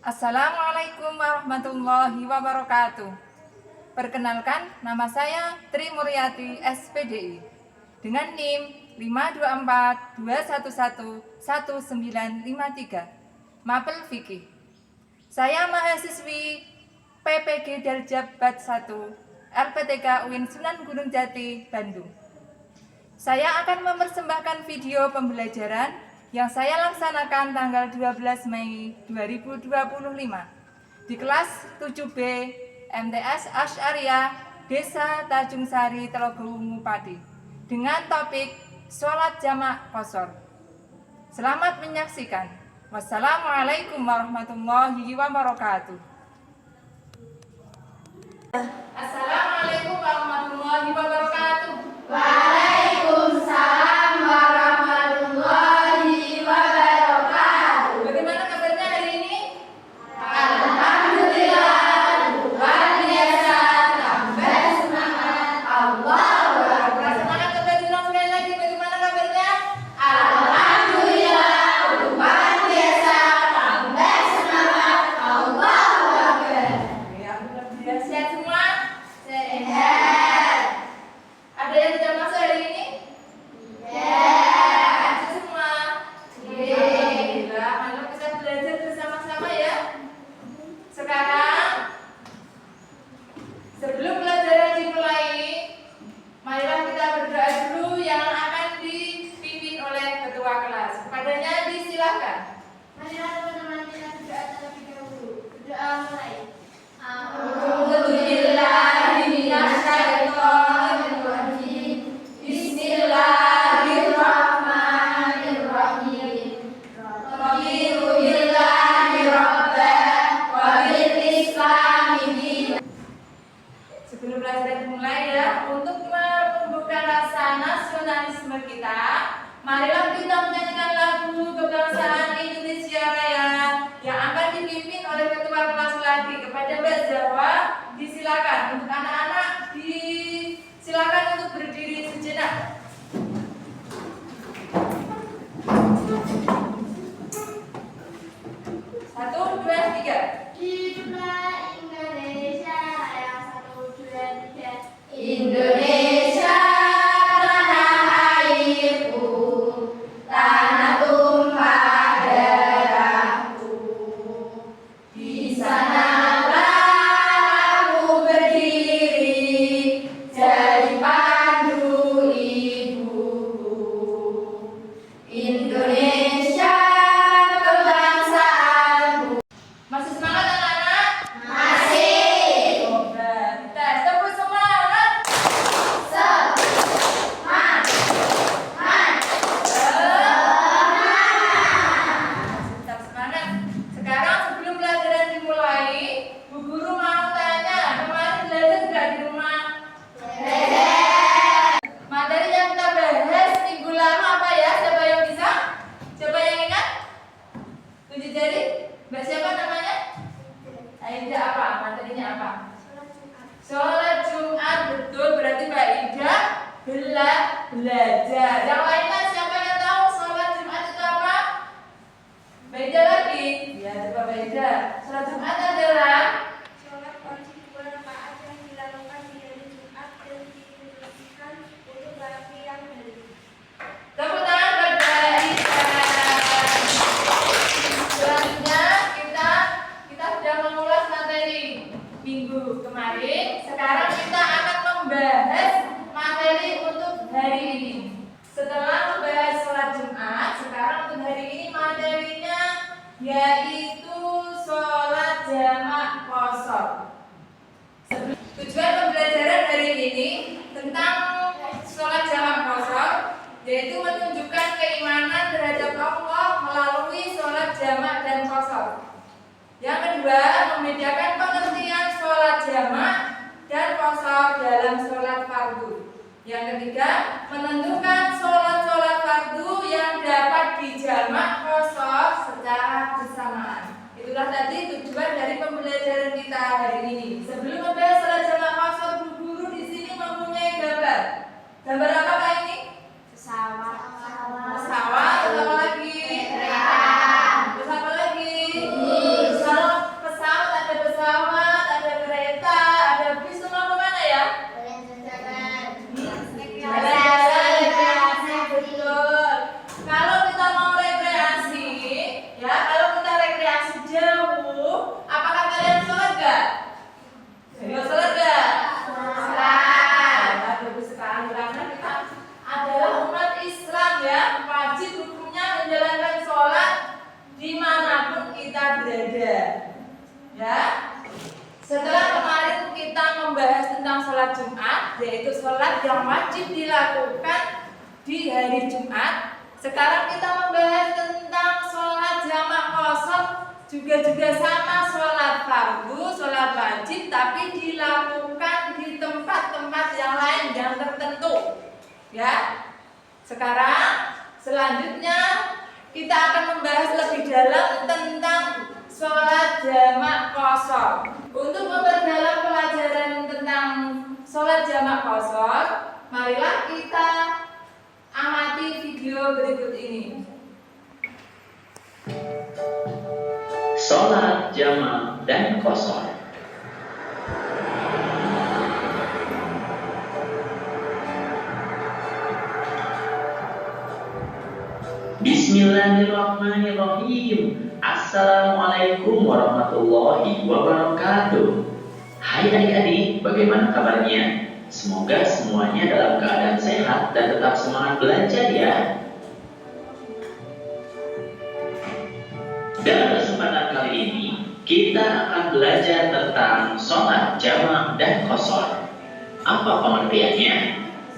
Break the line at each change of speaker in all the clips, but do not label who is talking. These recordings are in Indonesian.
Assalamualaikum warahmatullahi wabarakatuh. Perkenalkan, nama saya Tri Muryati SPDI dengan NIM 52421111953 Mapel Fikih. Saya mahasiswi PPG Daljab Bat 1 LPTK UIN Sunan Gunung Jati, Bandung. Saya akan mempersembahkan video pembelajaran yang saya laksanakan tanggal 12 Mei 2025 di kelas 7B MTS Asy'ariyah Desa Tanjung Sari, Telogowungu Pati dengan topik sholat jamak qashar. Selamat menyaksikan. Wassalamualaikum warahmatullahi wabarakatuh. Assalamualaikum warahmatullahi wabarakatuh.
Waalaikumsalam warahmatullahi wabarakatuh.
Bagaimana kabarnya hari ini?
Alhamdulillah, luar biasa, tambah semangat, Allahu Akbar.
Semangat kita bilang sekali lagi, bagaimana kabarnya?
Alhamdulillah, luar biasa, tambah semangat, Allahu Akbar.
Ya, sudah sehat semua?
Sehat.
Ada yang sudah masuk hari ini?
Ya.
Masuk semua? Alhamdulillah, mari kita belajar bersama-sama ya. Sekarang, sebelum pelajaran dimulai, marilah kita berdoa dulu yang akan dipimpin oleh ketua kelas. Kepadanya disilahkan.
Marilah teman-teman kita berdoa terlebih dahulu. Berdoa mulai. A'udzubillahiminasyaitonirrajim. Bismillahirrahmanirrahim. Raditu billahi rabban wa bil islami dinan.
Sebelum pelajaran dimulai ya, untuk membuka rasa nasionalisme kita, marilah kita menyanyikan lagu kebangsaan Indonesia Raya yang akan dipimpin oleh ketua kelas lagi. Kepada Mbak Jawa, disilakan. Untuk anak-anak, disilakan untuk berdiri sejenak. Satu, dua, tiga.
Hiduplah Indonesia Raya. 1, 2, 3. Indonesia tanah airku, tanah tumpah darahku. Di sanalah aku berdiri, jadi pandu ibuku. Indonesia kebangsaanku.
Masih semangat anak-anak?
Masih.
Coba tes, tepuk semangat. Tetap semangat. Sekarang sebelum pelajaran dimulai, Bu Guru mau tanya, kemarin belajar nggak di rumah? Materi yang kita bahas minggu lalu apa ya? Siapa yang bisa? Siapa yang ingat? Tunjuk jari. Mbak siapa namanya? Aida. Apa? Materinya apa? Sholat Jumat. Betul, berarti Mbak Ida belajar. Yang lainnya siapa yang tahu sholat Jumat itu apa? Mbak Ida lagi? Ya, coba Mbak Ida. Sholat Jumat adalah
Sholat wajib 2 rakaat yang dilakukan di hari Jumat dan dituliskan untuk bagi yang hari.
tepuk tangan buat Mbak Ida. Selanjutnya kita sudah mengulas materi minggu kemarin. Sekarang kita akan membahas materi untuk hari ini. Setelah membahas sholat Jumat, sekarang untuk hari ini materinya yaitu sholat jamak qashar. Tujuan pembelajaran hari ini tentang sholat jamak qashar yaitu menunjukkan keimanan terhadap Allah melalui sholat jamak dan qashar. Yang kedua, membedakan pengertian sholat jamak dan qashar dalam sholat fardu. Yang ketiga, menentukan sholat-sholat fardu yang dapat dijamak qashar secara bersamaan. Itulah tadi tujuan dari pembelajaran kita hari ini. Sebelum membahas sholat jamak qashar, Bu Guru di sini mempunyai gambar. Gambar apa Kak ini?
Pesawat.
Pesawat. Terus apa lagi?
Kereta.
Terus apa lagi?
Bus.
Kalau dada. Ya. Setelah kemarin kita membahas tentang sholat Jumat, yaitu sholat yang wajib dilakukan di hari Jumat. Sekarang kita membahas tentang sholat jamak qashar, juga sama sholat fardu, sholat wajib, tapi dilakukan di tempat-tempat yang lain yang tertentu. Ya. Sekarang selanjutnya kita akan membahas lebih dalam tentang sholat jamak qashar. Untuk memperdalam pelajaran tentang sholat jamak qashar, marilah kita amati video berikut ini.
Sholat jamak dan qashar. Bismillahirrahmanirrahim. Assalamualaikum warahmatullahi wabarakatuh. Hai adik-adik, bagaimana kabarnya? Semoga semuanya dalam keadaan sehat dan tetap semangat belajar ya. Dalam kesempatan kali ini, kita akan belajar tentang sholat jamak dan qashar. Apa pengertiannya?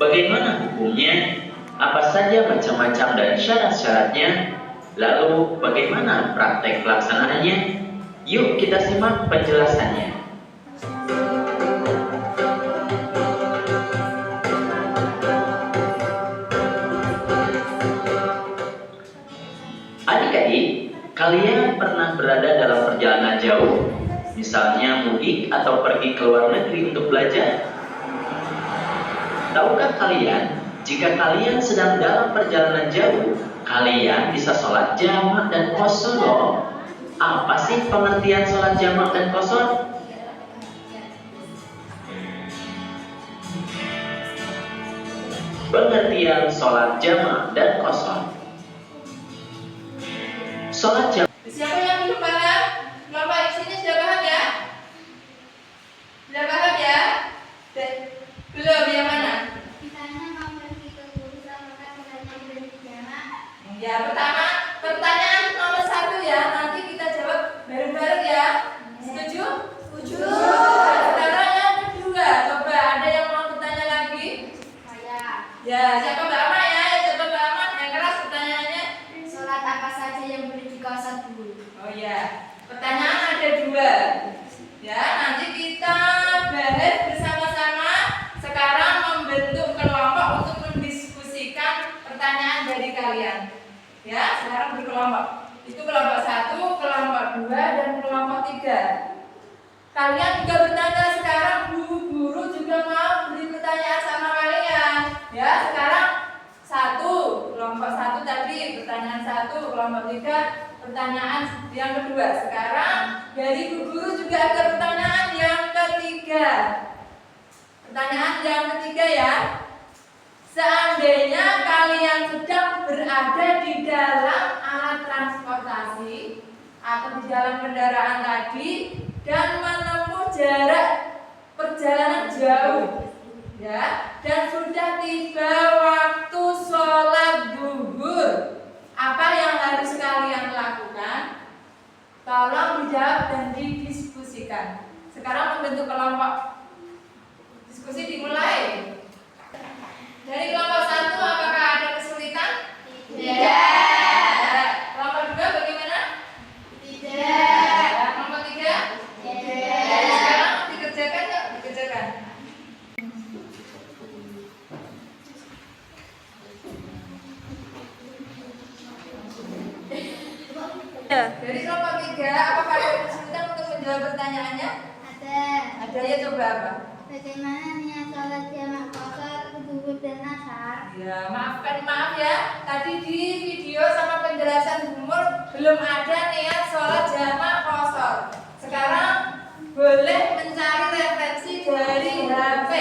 Bagaimana hukumnya? Apa saja macam-macam dan syarat-syaratnya? Lalu bagaimana praktek pelaksanaannya? Yuk kita simak penjelasannya. Adik-adik, kalian pernah berada dalam perjalanan jauh? Misalnya mudik atau pergi ke luar negeri untuk belajar? Tahukah kalian, jika kalian sedang dalam perjalanan jauh, kalian bisa sholat jamak dan qashar loh. Apa sih pengertian sholat jamak dan qashar? Pengertian sholat jamak dan qashar. Sholat jamak.
Siapa yang belum paham? Kelompok X ini sudah paham ya? Sudah paham ya? Belum, yang mana?
Misalnya mau pergi ke guru apakah sholatnya berhenti jamak?
Ya, pertanyaan nomor 1 ya. Nanti kita jawab bareng-bareng ya. Setuju? Setuju. Nah, sekarang yang kedua, coba ada yang mau bertanya lagi?
Saya.
Ya, siapa Mbak Ama ya? Coba Mbak Ama yang keras pertanyaannya.
Sholat apa saja yang boleh dikosor dulu?
Oh ya, pertanyaan ada 2. Ya, nanti kita bahas bersama-sama. Sekarang membentuk kelompok untuk mendiskusikan pertanyaan dari kalian. Ya, sekarang berkelompok. Itu kelompok 1, kelompok 2, dan kelompok 3. Kalian juga bertanya sekarang, guru juga mau beri pertanyaan sama kalian. Ya, sekarang 1, kelompok 1 tadi pertanyaan 1, kelompok 3 pertanyaan yang kedua. Sekarang dari Bu Guru juga ada pertanyaan yang ketiga. Pertanyaan yang ketiga ya. Seandainya kalian sedang berada di dalam alat transportasi atau di dalam kendaraan tadi dan menempuh jarak perjalanan jauh, ya, dan sudah tiba waktu sholat zuhur, apa yang harus kalian lakukan? Tolong dijawab dan didiskusikan. Sekarang membentuk kelompok. Diskusi dimulai. Dari kelompok 1, apakah ada kesulitan?
Tidak.
Kelompok 2 bagaimana?
Tidak.
Kelompok 3?
Tidak.
Sekarang dikerjakan yuk, dikerjakan. Dari kelompok 3, apakah ada kesulitan untuk menjawab pertanyaannya?
Ada.
Ada ya, coba apa?
Bagaimana niat sholat jamak qashar, zuhur dan asar?
Ya, maaf ya. Tadi di video sama penjelasan umur belum ada niat sholat jamak qashar. Sekarang boleh mencari referensi dari HP,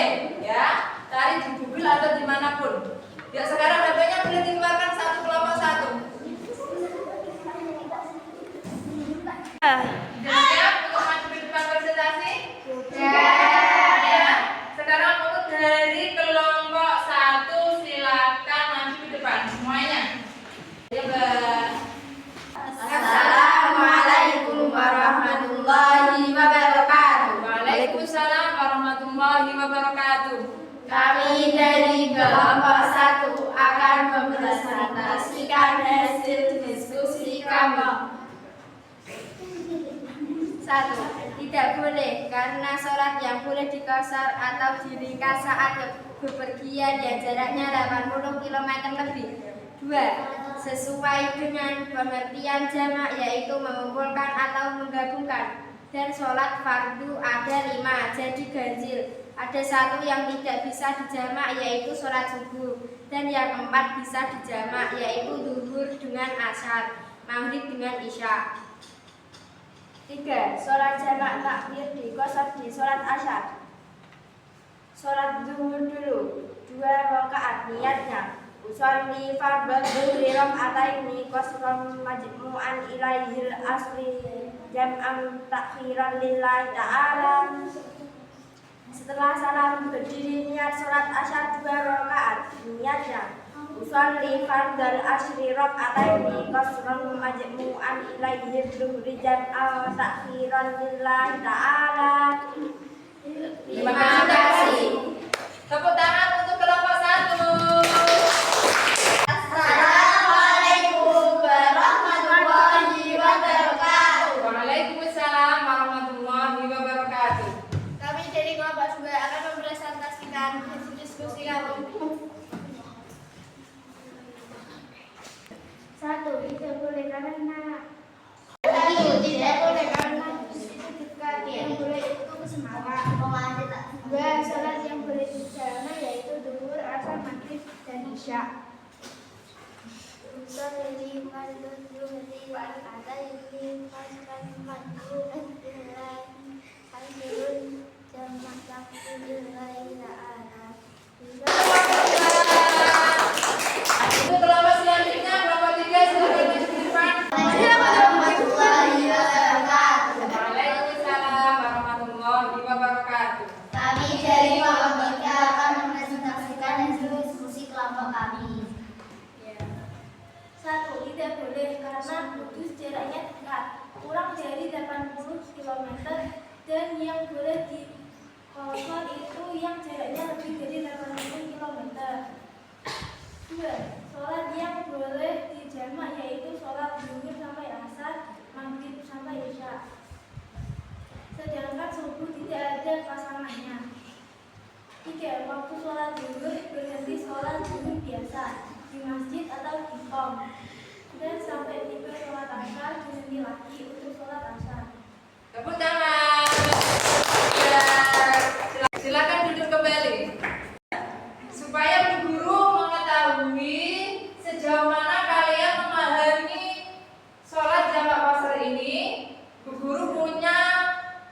ya, cari di Google atau dimanapun. Ya, sekarang HP-nya boleh dikeluarkan satu kelompok 1. Siap untuk maju di depan presentasi? Ya. Sekarang untuk dari kelompok 1 silakan maju di depan semuanya. Ya, Mbak.
Assalamualaikum
1. Tidak boleh karena sholat yang boleh dikosor atau diringkas saat bepergian yang jaraknya 80 km lebih. 2. Sesuai dengan pengertian jamak yaitu mengumpulkan atau menggabungkan. Dan sholat fardu ada 5, jadi ganjil. Ada 1 yang tidak bisa dijamak yaitu sholat subuh. Dan yang 4 bisa dijamak yaitu zuhur dengan asar, maghrib dengan isya. 3. Sholat jamak takbir dikosor di sholat asar. Sholat zuhur dulu 2 rakaat niatnya. Usolli fardhu zuhri raka'ataini qasran majmu'an ilaihil asri jam'an takhiran lillahi ta'ala. Setelah salam berdiri niat sholat asar 2 rakaat niatnya. Usolli fardhu asri raka'ataini qasran majmu'an ilaihil zuhri jam'an takhiran lillahi ta'ala.
Terima kasih. Tepuk tangan untuk kelompok 1.
Assalamualaikum warahmatullahi wabarakatuh.
Waalaikumsalam warahmatullahi wabarakatuh.
Kami dari kelompok 2 akan mempresentasikan hasil diskusi kami. 1. Tidak boleh karena yang boleh itu kesemuanya. 2. Sholat yang boleh dijamak yaitu zuhur, asar, maghrib, dan isya. Usolli fardhu zuhri raka'ataini qasran majmu'an ilaihil asri jam'an takhiran lillahi ta'ala.
Untuk kelompok selanjutnya, kelompok 3 silakan maju ke depan.
Warahmatullahi wabarakatuh.
Waalaikumsalam warahmatullahi wabarakatuh.
Kami dari kelompok 3 akan mempresentasikan hasil diskusi kelompok kami.
1. Tidak boleh karena kudus jaraknya dekat, kurang dari 80 km, dan yang boleh dikosor itu yang jaraknya lebih dari 80 km. 2. Sholat yang boleh dijamak yaitu sholat zuhur sampai asar, maghrib sampai isya. Sedangkan subuh tidak ada pasangannya. 3. Waktu sholat zuhur berganti sholat zuhur biasa di masjid atau di kom, dan sampai tiba sholat asar diganti lagi untuk sholat asar.
Tepuk tangan. Ya, silakan duduk kembali. Supaya Bu Guru mengetahui sejauh mana kalian memahami sholat jamak qasar ini, Bu Guru punya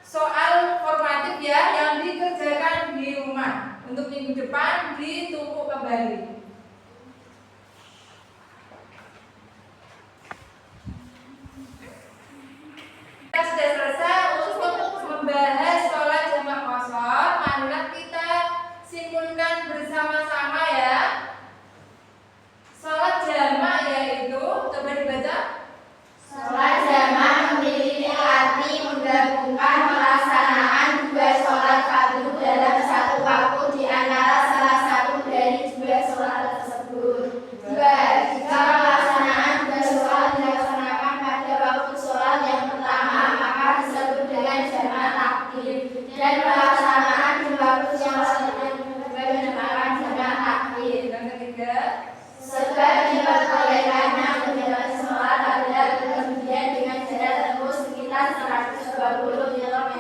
soal formatif ya yang dikerjakan di rumah. Untuk minggu depan ditumpuk kembali. Kita sudah selesai untuk membahas sholat jamak qasar. Marilah kita simpulkan bersama-sama ya. Sholat jamak yaitu, coba dibaca.
Sholat jamak memiliki arti menggabungkan pelaksanaan 2 sholat fardu dalam 1 waktu di antara salah satu dari 2 sholat tersebut. 2. Jika pelaksanaan 2 sholat dilaksanakan pada waktu sholat yang pertama, maka disebut dengan jamak takdim. Dan pelaksanaan di waktu yang selanjutnya dinamakan jamak takhir.
Yang ketiga,
Sebab diperbolehkannya menjalankan sholat adalah kemudian dengan jarak tempuh sekitar 120 km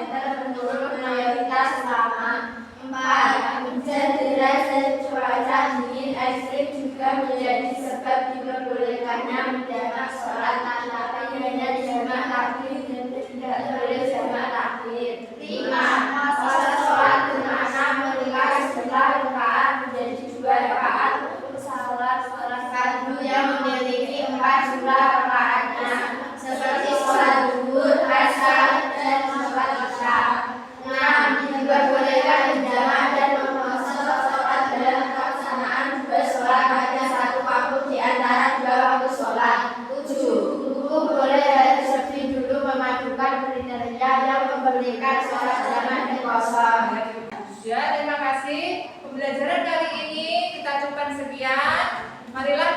menurut mayoritas ulama. 4. Hujan deras dan cuaca dingin ekstrim juga menjadi sebab diperbolehkannya menjamak sholat, tetapi hanya jamak takbir dan tidak boleh jamak takbir. 5. Sholat bermakna meringkas jumlah rakaat menjadi 2 rakaat untuk sholat fardu yang memiliki 4 jumlah rakaatnya, seperti sholat zuhur, asar, dan sholat isya. 6. Diperbolehkan menjamak dan mengqasar sholat dalam pelaksanaan 2 sholat pada 1 waktu di antara 2 waktu sholat. 7. Guru boleh harus lebih dulu memadukan kriteria yang membolehkan sholat jamak dan qasar.
ya terima kasih. Pembelajaran kali ini kita cukupkan sekian. Marilah